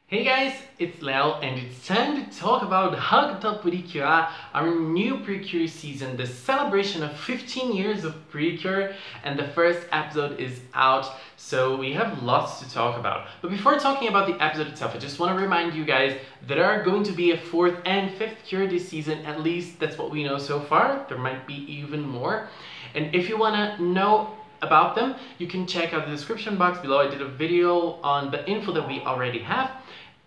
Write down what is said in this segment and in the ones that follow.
Hey guys, it's Leo and it's time to talk about HUGTTO PRECURE, our new Precure season, the celebration of 15 years of Precure, and the first episode is out, so we have lots to talk about. But before talking about the episode itself, I just want to remind you guys that there are going to be a 4th and 5th cure this season, at least that's what we know so far. There might be even more. And if you want to know about them, you can check out the description box below. I did a video on the info that we already have.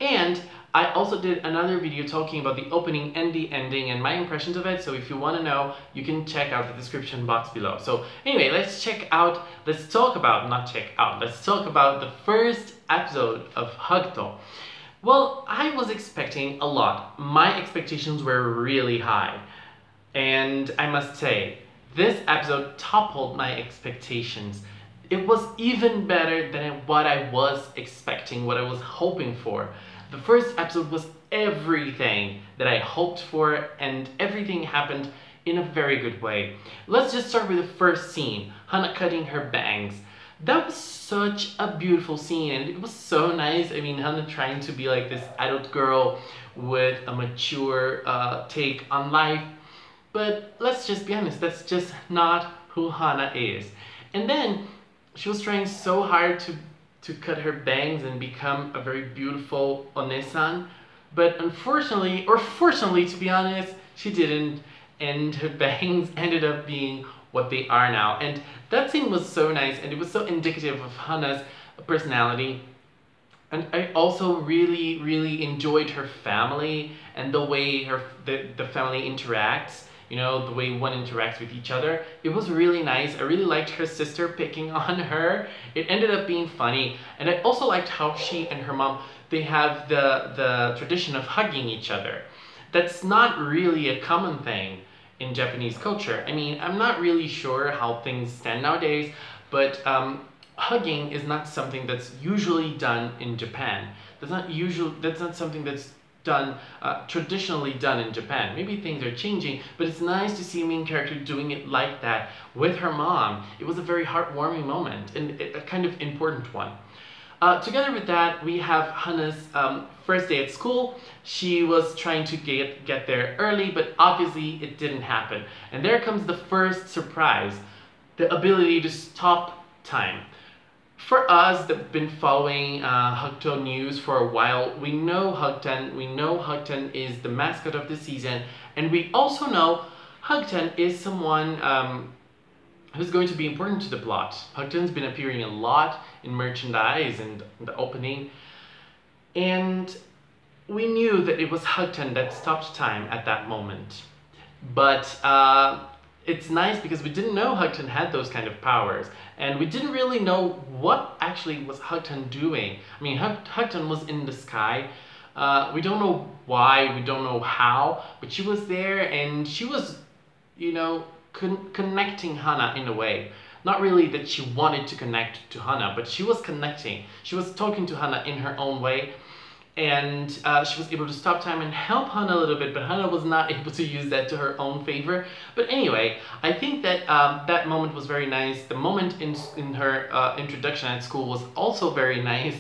And I also did another video talking about the opening and the ending and my impressions of it, so if you want to know, you can check out the description box below. So anyway, let's talk about the first episode of HUGTTO. Well, I was expecting a lot. My expectations were really high. And I must say, this episode toppled my expectations. It was even better than what I was expecting, what I was hoping for. The first episode was everything that I hoped for, and everything happened in a very good way. Let's just start with the first scene, Hana cutting her bangs. That was such a beautiful scene, and it was so nice. I mean, Hana trying to be like this adult girl with a mature take on life. But let's just be honest, that's just not who Hana is. And then she was trying so hard to cut her bangs and become a very beautiful onesan, but unfortunately, or fortunately to be honest, she didn't, and her bangs ended up being what they are now. And that scene was so nice, and it was so indicative of Hana's personality. And I also really enjoyed her family and the way the family interacts. You know, the way one interacts with each other. It was really nice. I really liked her sister picking on her. It ended up being funny. And I also liked how she and her mom, they have the tradition of hugging each other. That's not really a common thing in Japanese culture. I mean, I'm not really sure how things stand nowadays, but hugging is not something that's usually done in Japan. That's not something that's traditionally done in Japan. Maybe things are changing, but it's nice to see a main character doing it like that with her mom. It was a very heartwarming moment and a kind of important one. Together with that, we have Hana's first day at school. She was trying to get there early, but obviously it didn't happen. And there comes the first surprise, the ability to stop time. For us that have been following HUGTTO news for a while, we know HUGTTO is the mascot of the season, and we also know HUGTTO is someone who's going to be important to the plot. HUGTTO's been appearing a lot in merchandise and the opening, and we knew that it was HUGTTO that stopped time at that moment. But it's nice because we didn't know HUGTTO had those kind of powers, and we didn't really know what actually was HUGTTO doing. I mean, HUGTTO was in the sky. We don't know why, we don't know how, but she was there and she was, you know, connecting Hana in a way. Not really that she wanted to connect to Hana, but she was connecting. She was talking to Hana in her own way. And she was able to stop time and help Hana a little bit, but Hana was not able to use that to her own favor. But anyway, I think that that moment was very nice. The moment in her introduction at school was also very nice.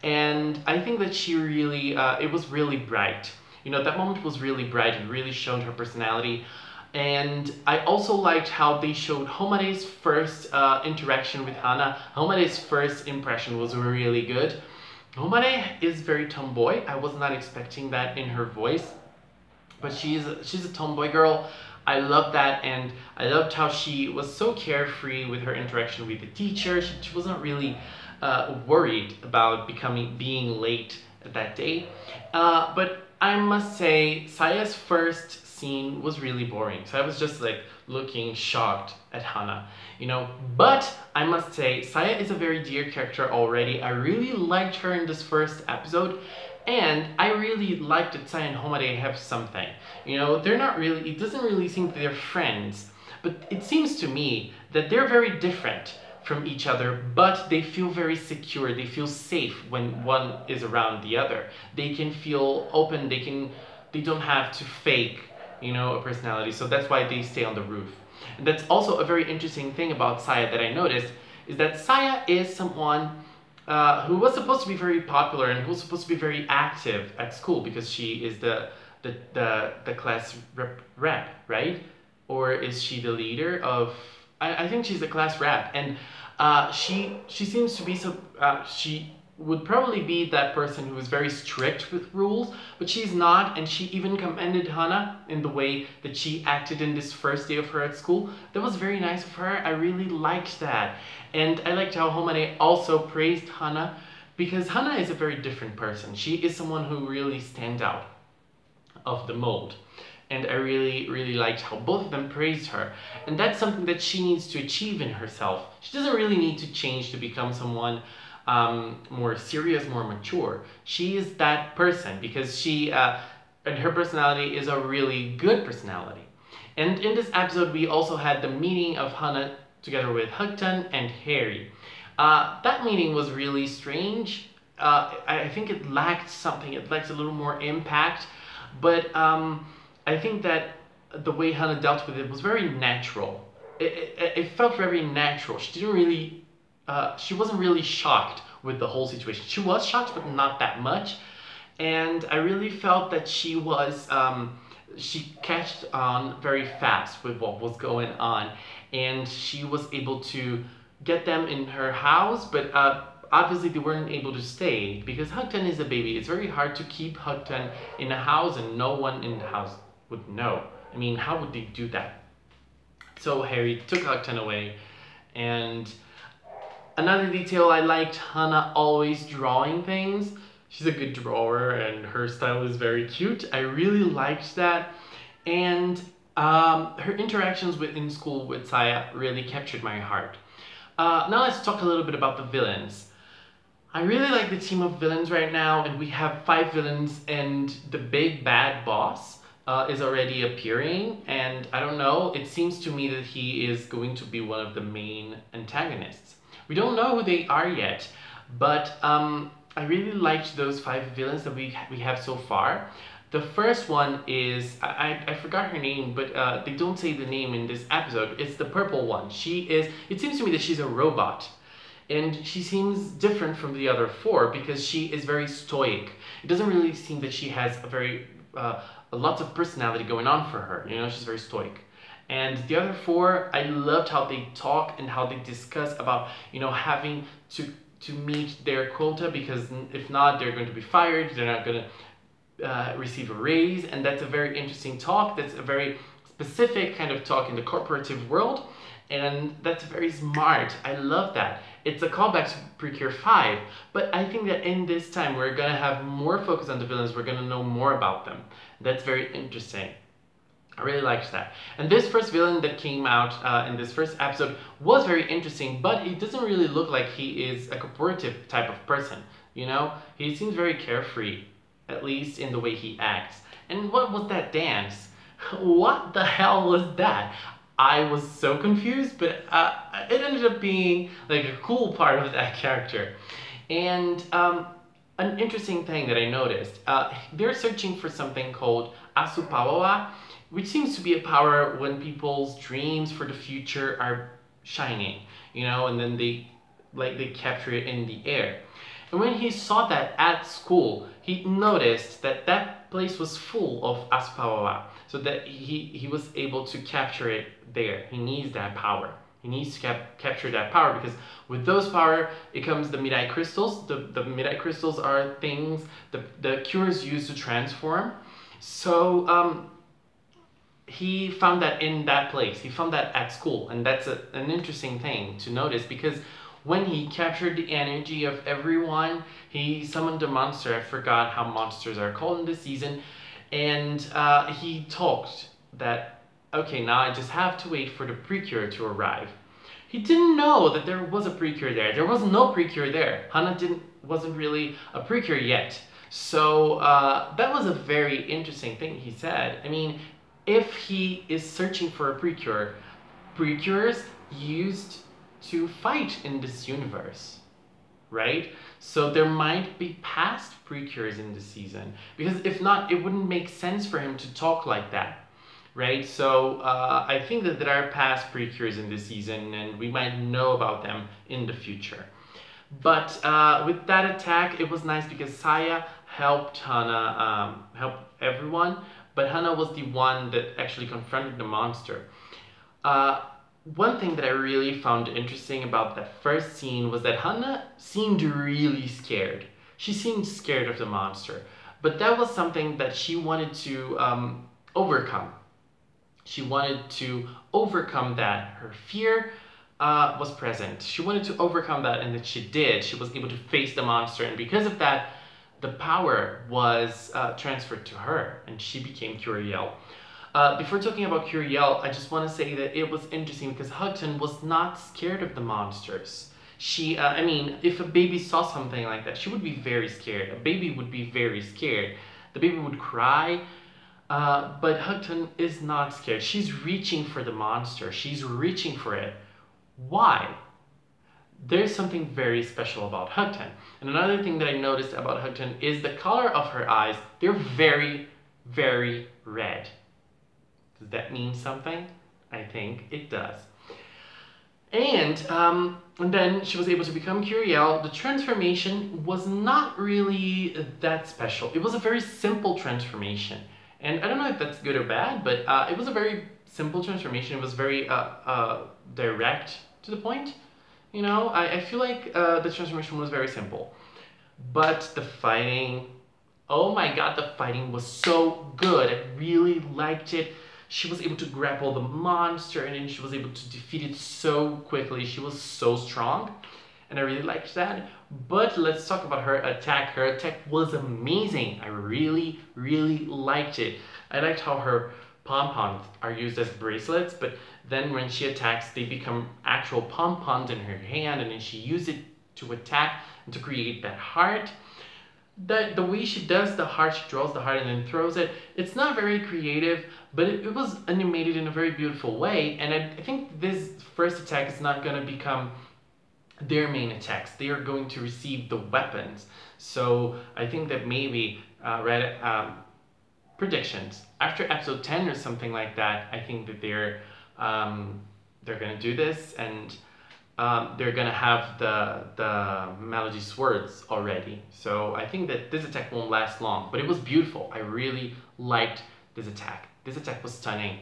And I think that she really, it was really bright. You know, that moment was really bright. It really showed her personality. And I also liked how they showed Homare's first interaction with Hana. Homare's first impression was really good. Homare is very tomboy. I was not expecting that in her voice, but she's a tomboy girl. I love that, and I loved how she was so carefree with her interaction with the teacher. She wasn't really worried about being late that day. But I must say, Saya's first scene was really boring. So I was just like looking shocked at Hana, you know. But I must say, Saya is a very dear character already. I really liked her in this first episode, and I really liked that Saya and Homare have something. You know, they're not really, it doesn't really seem that they're friends, but it seems to me that they're very different from each other, but they feel very secure. They feel safe when one is around the other. They can feel open. They don't have to fake, you know, a personality. So that's why they stay on the roof. And that's also a very interesting thing about Saya that I noticed, is that Saya is someone who was supposed to be very popular and who was supposed to be very active at school because she is the class rep, right? Or is she the leader of? I think she's the class rep, and she seems to be so. She would probably be that person who is very strict with rules, but she's not, and she even commended Hana in the way that she acted in this first day of her at school. That was very nice of her. I really liked that. And I liked how Homare also praised Hana, because Hana is a very different person. She is someone who really stands out of the mold. And I really liked how both of them praised her. And that's something that she needs to achieve in herself. She doesn't really need to change to become someone more serious, more mature. She is that person because and her personality is a really good personality. And in this episode, we also had the meeting of Hana together with HUGTTO and Harry. That meeting was really strange. I think it lacked something. It lacked a little more impact. But I think that the way Hana dealt with it was very natural. It felt very natural. She didn't really she wasn't really shocked with the whole situation. She was shocked, but not that much. And I really felt that she catched on very fast with what was going on. And she was able to get them in her house, but obviously they weren't able to stay because HUGTTO is a baby. It's very hard to keep HUGTTO in a house and no one in the house would know. I mean, how would they do that? So Harry took HUGTTO away. And another detail I liked, Hana always drawing things. She's a good drawer and her style is very cute. I really liked that. And her interactions in school with Saya really captured my heart. Now let's talk a little bit about the villains. I really like the team of villains right now, and we have 5 villains, and the big bad boss is already appearing, and I don't know, it seems to me that he is going to be one of the main antagonists. We don't know who they are yet, but I really liked those 5 villains that we have so far. The first one is, I forgot her name, but they don't say the name in this episode. It's the purple one. It seems to me that she's a robot. And she seems different from the other 4 because she is very stoic. It doesn't really seem that she has a lot of personality going on for her. You know, she's very stoic. And the other 4, I loved how they talk and how they discuss about, you know, having to meet their quota, because if not, they're going to be fired. They're not going to receive a raise. And that's a very interesting talk. That's a very specific kind of talk in the corporative world. And that's very smart. I love that. It's a callback to Precure 5, but I think that in this time we're gonna have more focus on the villains, we're gonna know more about them. That's very interesting. I really liked that. And this first villain that came out in this first episode was very interesting, but he doesn't really look like he is a cooperative type of person, you know? He seems very carefree, at least in the way he acts. And what was that dance? What the hell was that? I was so confused, but it ended up being like a cool part of that character. And an interesting thing that I noticed, they're searching for something called Asupawawa, which seems to be a power when people's dreams for the future are shining, you know, and then they capture it in the air. And when he saw that at school, he noticed that that place was full of Asupawawa, so that he was able to capture it there. He needs that power. He needs to capture that power, because with those power, it comes the Mirai crystals. The Mirai crystals are things the cures use to transform. So he found that in that place. He found that at school, and that's an interesting thing to notice, because when he captured the energy of everyone, he summoned a monster. I forgot how monsters are called in this season. And he talked that, okay, now I just have to wait for the Precure to arrive. He didn't know that there was a Precure there. There was no Precure there. Hana wasn't really a Precure yet. So that was a very interesting thing he said. I mean, if he is searching for a Precure, Precures used to fight in this universe, right? So there might be past Precures in this season, because if not, it wouldn't make sense for him to talk like that, right? So I think that there are past Precures in this season, and we might know about them in the future. But with that attack, it was nice because Saya helped Hana, helped everyone, but Hana was the one that actually confronted the monster. Uh, One thing that I really found interesting about that first scene was that Hana seemed really scared. She seemed scared of the monster, but that was something that she wanted to overcome. She wanted to overcome that. Her fear was present. She wanted to overcome that, and that she did. She was able to face the monster, and because of that, the power was transferred to her, and she became Curiel. Before talking about Curiel, I just want to say that it was interesting because HUGTTO was not scared of the monsters. I mean, if a baby saw something like that, she would be very scared. A baby would be very scared. The baby would cry, but HUGTTO is not scared. She's reaching for the monster. She's reaching for it. Why? There's something very special about HUGTTO. And another thing that I noticed about HUGTTO is the color of her eyes. They're very, very red. Does that mean something? I think it does. And then she was able to become Curiel. The transformation was not really that special. It was a very simple transformation. And I don't know if that's good or bad, but it was a very simple transformation. It was very direct to the point. You know, I feel like the transformation was very simple. But the fighting, oh my god, the fighting was so good. I really liked it. She was able to grapple the monster, and then she was able to defeat it so quickly. She was so strong, and I really liked that. But let's talk about her attack. Her attack was amazing. I really, really liked it. I liked how her pom-poms are used as bracelets, but then when she attacks, they become actual pom-poms in her hand, and then she uses it to attack and to create that heart. The way she does the heart, she draws the heart and then throws it, it's not very creative, but it was animated in a very beautiful way, and I think this first attack is not going to become their main attacks. They are going to receive the weapons. So I think that maybe predictions after episode 10 or something like that, I think that they're going to do this, and they're gonna have the melody swords already. So I think that this attack won't last long, but it was beautiful. I really liked this attack. This attack was stunning.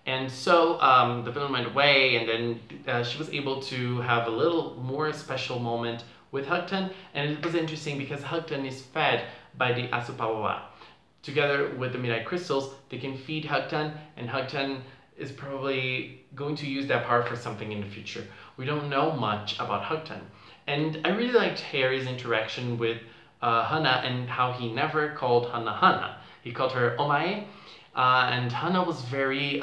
And so the villain went away, and then she was able to have a little more special moment with HUGTTO, and it was interesting because HUGTTO is fed by the Asupawawa. Together with the Mirai crystals, they can feed HUGTTO, and HUGTTO is probably going to use that power for something in the future. We don't know much about HUGTTO. And I really liked Harry's interaction with Hana, and how he never called Hana Hana. He called her Omae, and Hana was very,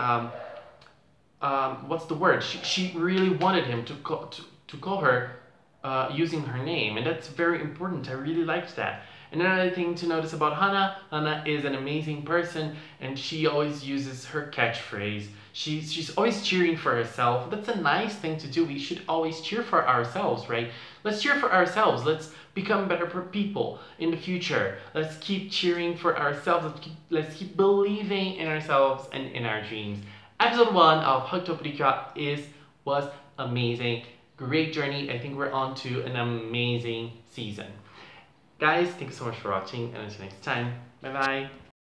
what's the word? She really wanted him to call her using her name, and that's very important. I really liked that. And another thing to notice about Hana is an amazing person, and she always uses her catchphrase. She's always cheering for herself. That's a nice thing to do. We should always cheer for ourselves, right? Let's cheer for ourselves. Let's become better people in the future. Let's keep cheering for ourselves. Let's keep believing in ourselves and in our dreams. Episode 1 of HUGTTO PRECURE was amazing. Great journey. I think we're on to an amazing season. Guys, thank you so much for watching, and until next time, bye bye.